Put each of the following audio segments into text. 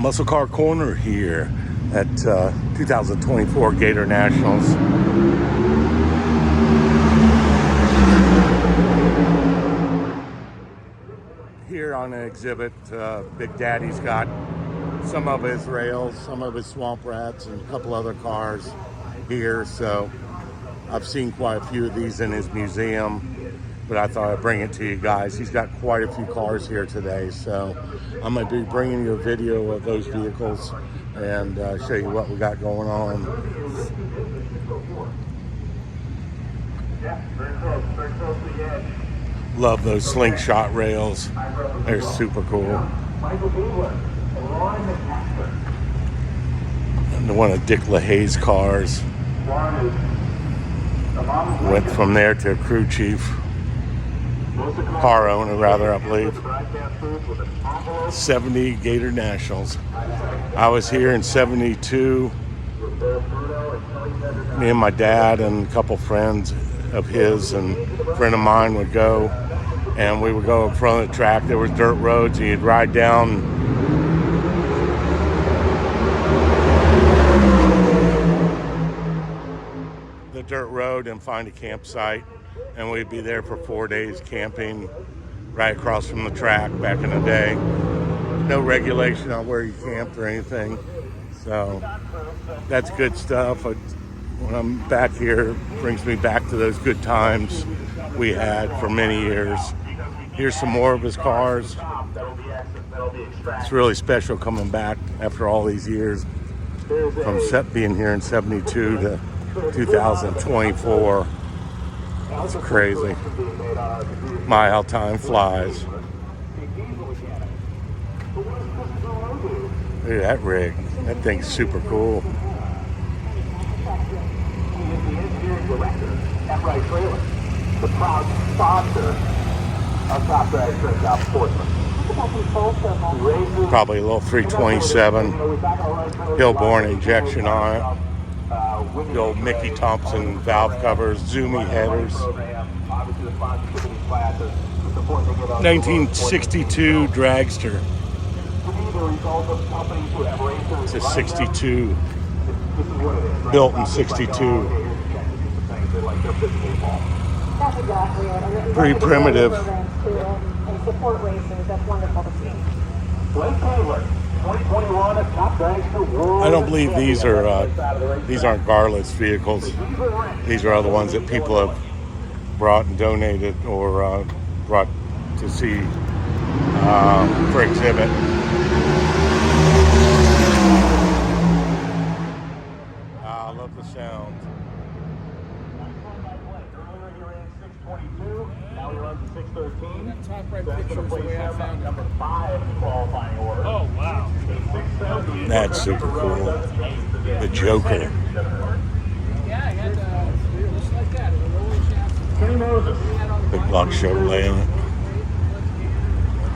Muscle Car Corner here at 2024 Gatornationals. Here on the exhibit, Big Daddy's got some of his rails, some of his Swamp Rats, and a couple other cars here. So I've seen quite a few of these in his museum, but I thought I'd bring it to you guys. He's got quite a few cars here today, so I'm going to be bringing you a video of those vehicles and show you what we got going on. Love those slingshot rails. They're super cool. And one of Dick LaHaye's cars. Went from there to crew chief. Car owner, rather, I believe. 70 Gatornationals. I was here in 72. Me and my dad and a couple friends of his and a friend of mine would go, and we would go in front of the track. There was dirt roads, and you'd ride down the dirt road and find a campsite, and we'd be there for 4 days camping right across from the track back in the day. No regulation on where you camped or anything, so that's good stuff. When I'm back here, it brings me back to those good times we had for many years. Here's some more of his cars. It's really special coming back after all these years, from being here in 72 to 2024. It's crazy. My, how time flies. Look at that rig. That thing's super cool. The proud sponsor of Top Drag Trip out of Portland. Probably a little 327 Hillborn injection on it. The old Mickey Thompson valve covers, Zoomy headers. 1962 dragster. It's a 62. Built in 62. Pretty primitive. I don't believe these aren't Garlett's vehicles. These are other ones that people have brought and donated or brought to see for exhibit. I love the sound. Now we run to 613. That top right picture is the way I found it. Number 5 qualifying order. Oh, wow. That's super cool. The Joker. Yeah, I had just like that. It was a rolling shaft. Kenny Moses. Big block Chevrolet.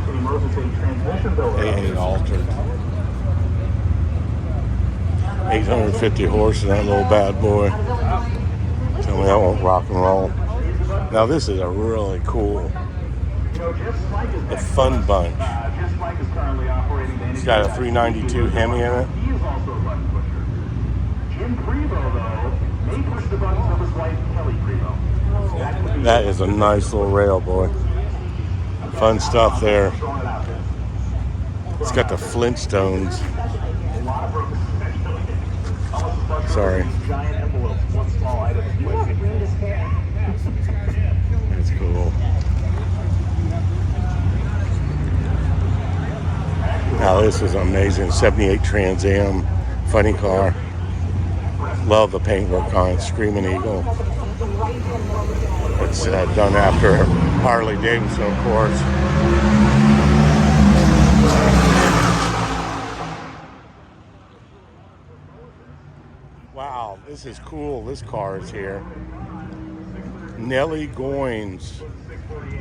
Kenny Moses, a transmission builder. They ain't altered. 850 horse in that little bad boy. Tell me that won't rock and roll. Now this is a really cool, the Fun Bunch. It's got a 392 Hemi in it. That is a nice little rail, boy. Fun stuff there. It's got the Flintstones. Sorry. That's cool. Now this is amazing. 78 Trans Am, funny car. Love the paintwork on it. Screaming Eagle. It's done after Harley Davidson, of course. Wow, this is cool. This car is here. Nellie Goins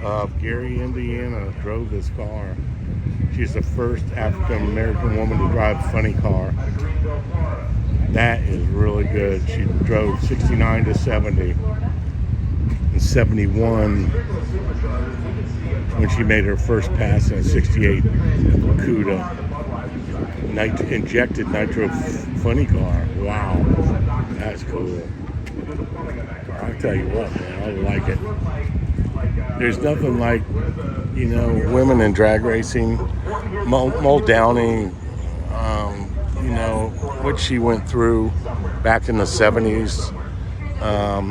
of Gary, Indiana, drove this car. She's the first African American woman to drive a funny car. That is really good. She drove 69 to 70. In 71, when she made her first pass in a 68 Cuda. injected nitro funny car. Wow, that's cool. I tell you what, man, I like it. There's nothing like, women in drag racing. Mo Downey, what she went through back in the 70s,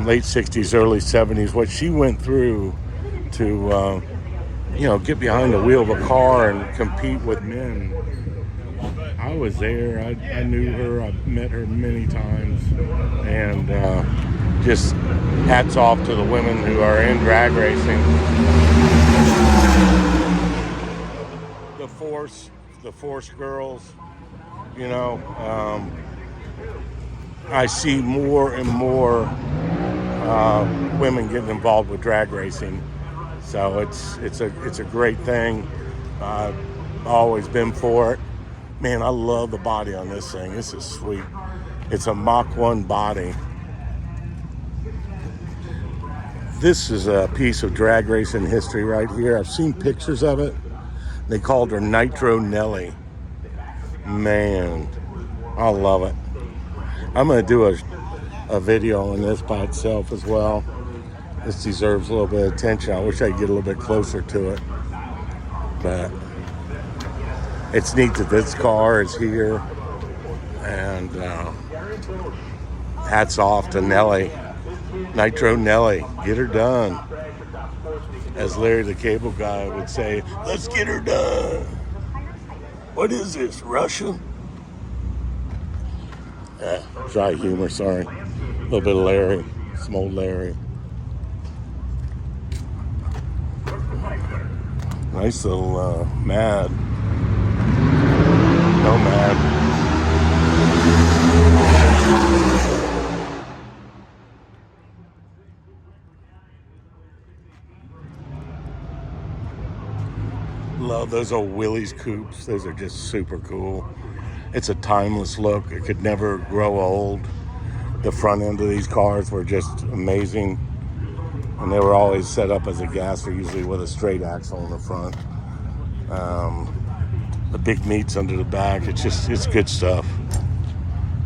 late 60s, early 70s, what she went through to, get behind the wheel of a car and compete with men. I was there. I knew her. I met her many times. And just hats off to the women who are in drag racing. The Force girls, I see more and more women getting involved with drag racing. So it's a great thing. I've always been for it. Man, I love the body on this thing. This is sweet. It's a Mach 1 body. This is a piece of drag racing history right here. I've seen pictures of it. They called her Nitro Nelly. Man, I love it. I'm going to do a video on this by itself as well. This deserves a little bit of attention. I wish I could get a little bit closer to it. But it's neat that this car is here. And hats off to Nelly. Nitro Nelly. Get her done. As Larry the Cable Guy would say, let's get her done. What is this, Russian? Dry humor, sorry. A little bit of Larry, some old Larry. Nice little Mad. Nomad. Love those old Willys coupes. Those are just super cool. It's a timeless look. It could never grow old. The front end of these cars were just amazing. And they were always set up as a gasser, usually with a straight axle in the front. The big meats under the back. It's good stuff.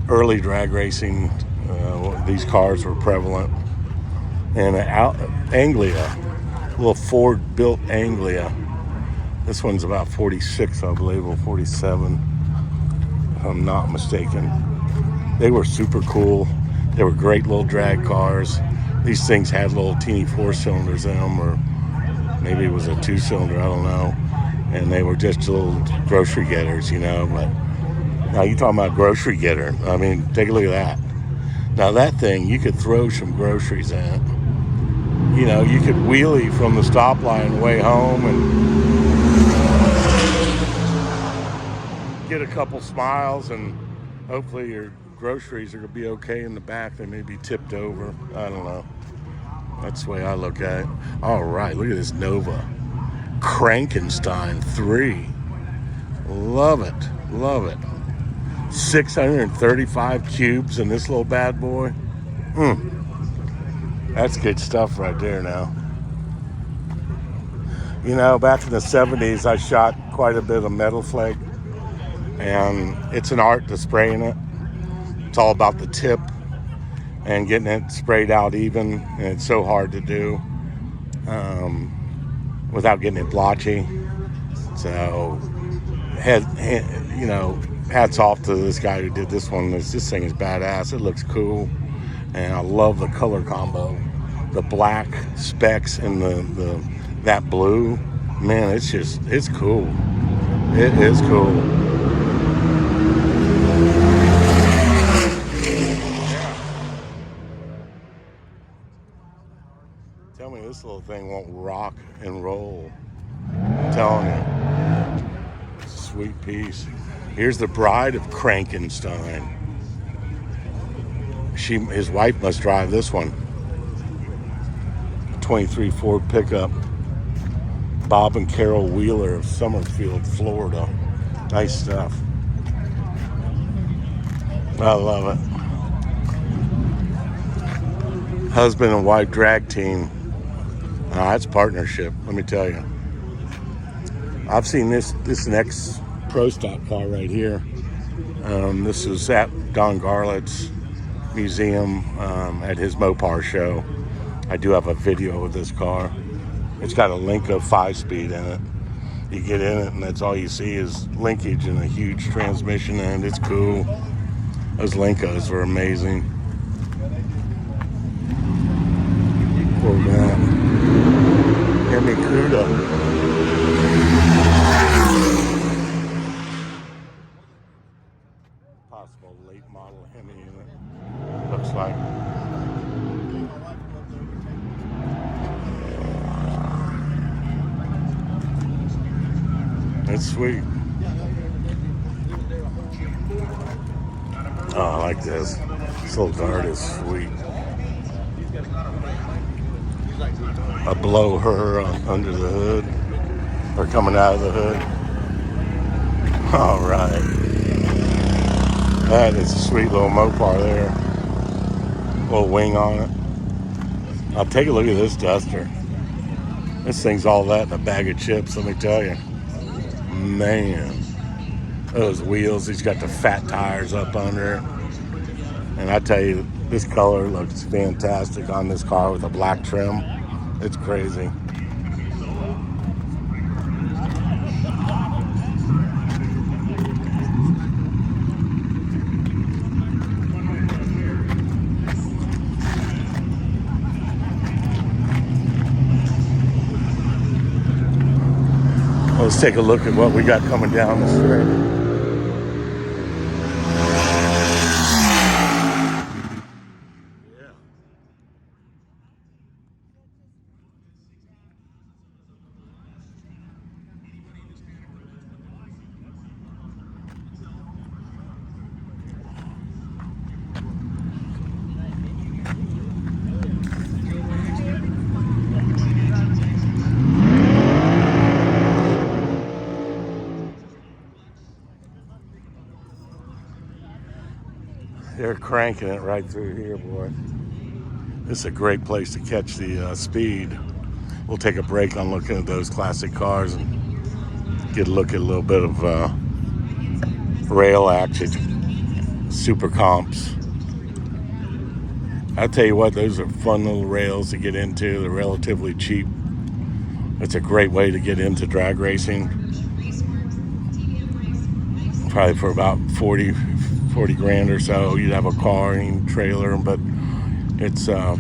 Early drag racing, these cars were prevalent. And Anglia, a little Ford built Anglia. This one's about 46, I believe, or 47, if I'm not mistaken. They were super cool. They were great little drag cars. These things had little teeny 4-cylinders in them, or maybe it was a 2-cylinder, I don't know. And they were just little grocery getters, But now you're talking about grocery getter. I mean, take a look at that. Now that thing, you could throw some groceries in it. You could wheelie from the stoplight way home and get a couple smiles, and hopefully your groceries are going to be okay in the back. They may be tipped over. I don't know. That's the way I look at it. All right, look at this Nova. Krankenstein 3. Love it. Love it. 635 cubes in this little bad boy. That's good stuff right there now. Back in the 70s, I shot quite a bit of metal flake. And it's an art to spraying it. It's all about the tip and getting it sprayed out even. And it's so hard to do without getting it blotchy. So, hats off to this guy who did this one. This thing is badass. It looks cool. And I love the color combo. The black specks and that blue. Man, it's cool. It is cool. Tell me this little thing won't rock and roll. I'm telling you. It's a sweet piece. Here's the bride of Krankenstein. His wife must drive this one. 23 Ford pickup. Bob and Carol Wheeler of Summerfield, Florida. Nice stuff. I love it. Husband and wife drag team. That's partnership, let me tell you. I've seen this next pro stock car right here. This is at Don Garlett's museum at his Mopar show. I do have a video of this car. It's got a Linka 5-speed in it. You get in it and that's all you see is linkage and a huge transmission, and it's cool. Those Linkas are amazing. Poor man. Hemi Cuda. Possible late model Hemi in it. Looks like. It's sweet. Oh, I like this. This little dart is sweet. I blow her under the hood, or coming out of the hood. All right. That is a sweet little Mopar there. Little wing on it. I'll take a look at this duster. This thing's all that in a bag of chips, let me tell you. Man. Those wheels, he's got the fat tires up under it. And I tell you, this color looks fantastic on this car with a black trim. It's crazy. Let's take a look at what we got coming down the street. They're cranking it right through here, boy. This is a great place to catch the speed. We'll take a break on looking at those classic cars and get a look at a little bit of rail action, super comps. I'll tell you what, those are fun little rails to get into. They're relatively cheap. It's a great way to get into drag racing. Probably for about 40 grand or so, you'd have a car and trailer, but it's a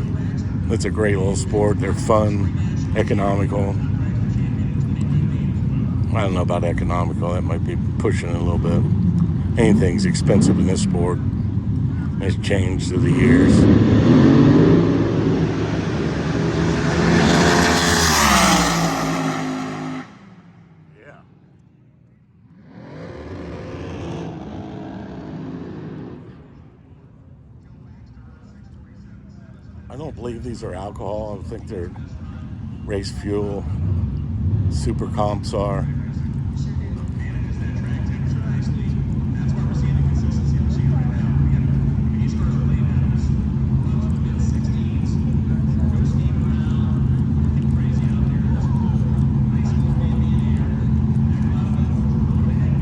great little sport. They're fun, economical. I don't know about economical, that might be pushing it a little bit. Anything's expensive in this sport. It's changed through the years. I don't believe these are alcohol. I think they're race fuel. Super comps are.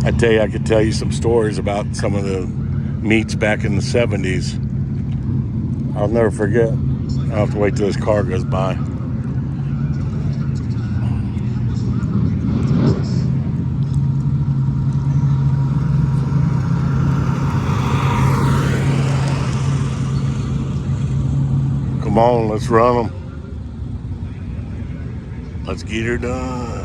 I tell you, I could tell you some stories about some of the meets back in the 70s. I'll never forget. I'll have to wait till this car goes by. Come on, let's run them. Let's get her done.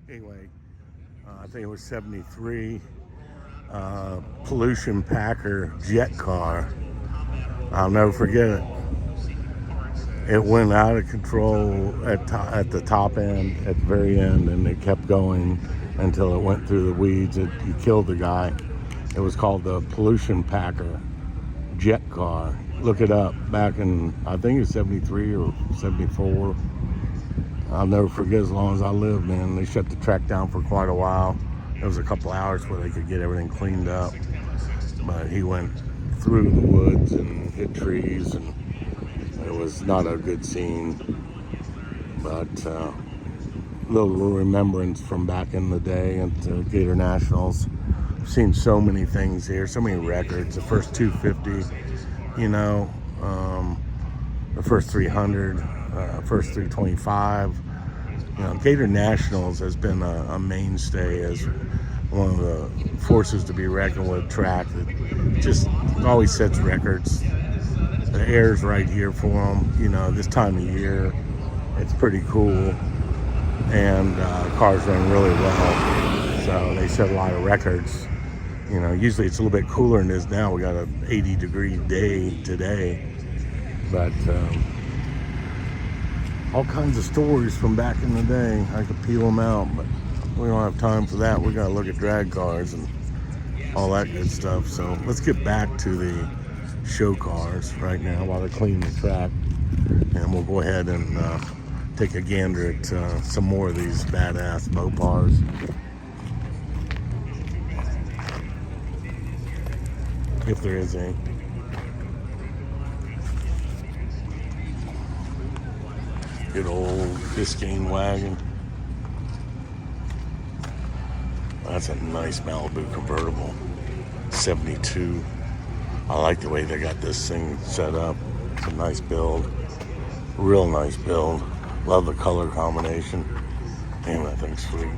Anyway, I think it was 73, pollution packer jet car. I'll never forget it. It went out of control at the top end, at the very end, and it kept going until it went through the weeds. He killed the guy. It was called the pollution packer jet car. Look it up. Back in, I think it was 73 or 74. I'll never forget as long as I live, man. They shut the track down for quite a while. There was a couple hours where they could get everything cleaned up. But he went through the woods and hit trees, and it was not a good scene. But little remembrance from back in the day at the Gatornationals. I've seen so many things here, so many records. The first 250, the first 300, first 325. Gatornationals has been a mainstay as one of the forces to be reckoned with. Track that just always sets records. The air's right here for them. This time of year, it's pretty cool, and cars run really well. So they set a lot of records. Usually it's a little bit cooler than it is now. We got an 80-degree day today, but all kinds of stories from back in the day. I could peel them out, but we don't have time for that. We got to look at drag cars and all that good stuff. So let's get back to the show cars right now while they're cleaning the track, and we'll go ahead and take a gander at some more of these badass Mopars. If there is any. Good old Biscayne wagon. That's a nice Malibu convertible. 72. I like the way they got this thing set up. It's a nice build. Real nice build. Love the color combination. Damn, that thing's sweet.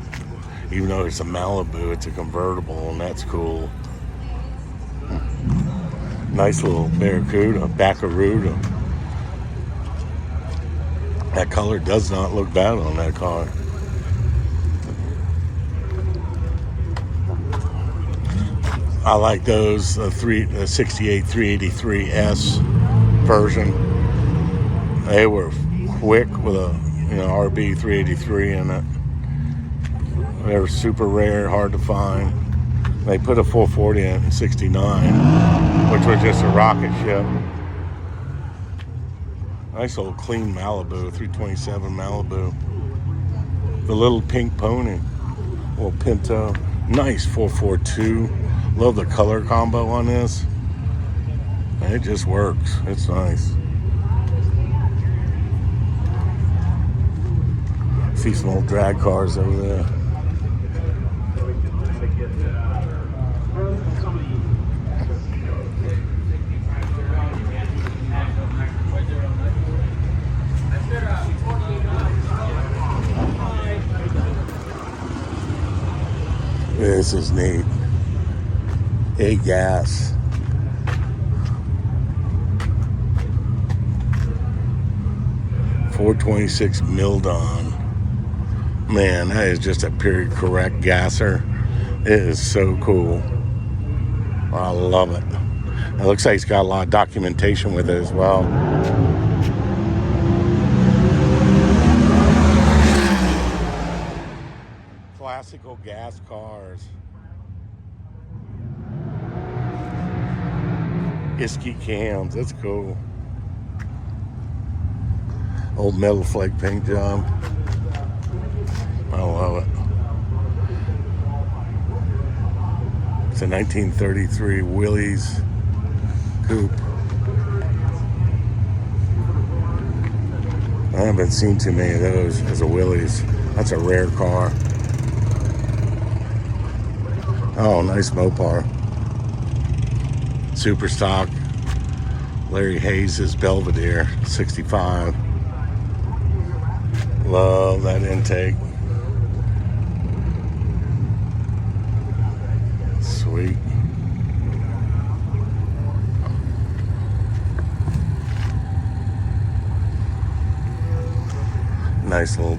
Even though it's a Malibu, it's a convertible, and that's cool. Nice little Barracuda, Barracuda. That color does not look bad on that car. I like those, the 68 383S version. They were quick with a RB 383 in it. They were super rare, hard to find. They put a 440 in 69, which was just a rocket ship. Nice old clean Malibu, 327 Malibu. The little pink pony, little Pinto. Nice 442. Love the color combo on this. It just works. It's nice. See some old drag cars over there. This is neat. Hey, gas. .426 Mildon. Man, that is just a period correct gasser. It is so cool. I love it. It looks like it's got a lot of documentation with it as well. Classical gas cars. Isky cams, that's cool. Old metal flake paint job. I love it. It's a 1933 Willys coupe. I haven't seen too many of those as a Willys. That's a rare car. Oh, nice Mopar. Super stock. Larry Hayes' Belvedere, 65. Love that intake. Sweet. Nice little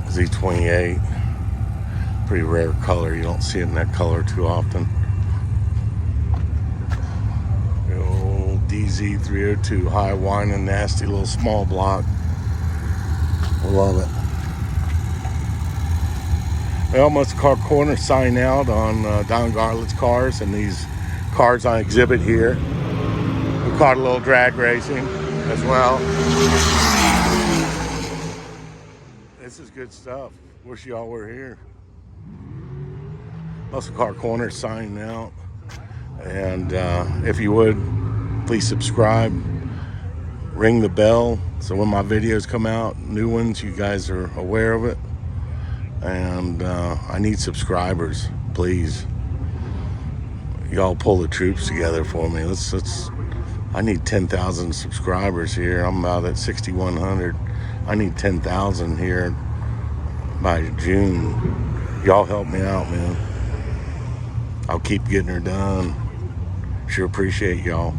Z28. Pretty rare color. You don't see it in that color too often. The old DZ302 high whining nasty little small block. Love it. They almost car corner sign out on Don Garlett's cars and these cars on exhibit here. We caught a little drag racing as well. This is good stuff. Wish y'all were here. Muscle Car Corner signing out. And if you would, please subscribe. Ring the bell so when my videos come out, new ones, you guys are aware of it. And I need subscribers, please. Y'all pull the troops together for me. Let's. I need 10,000 subscribers here. I'm about at 6,100. I need 10,000 here by June. Y'all help me out, man. I'll keep getting her done. Sure appreciate y'all.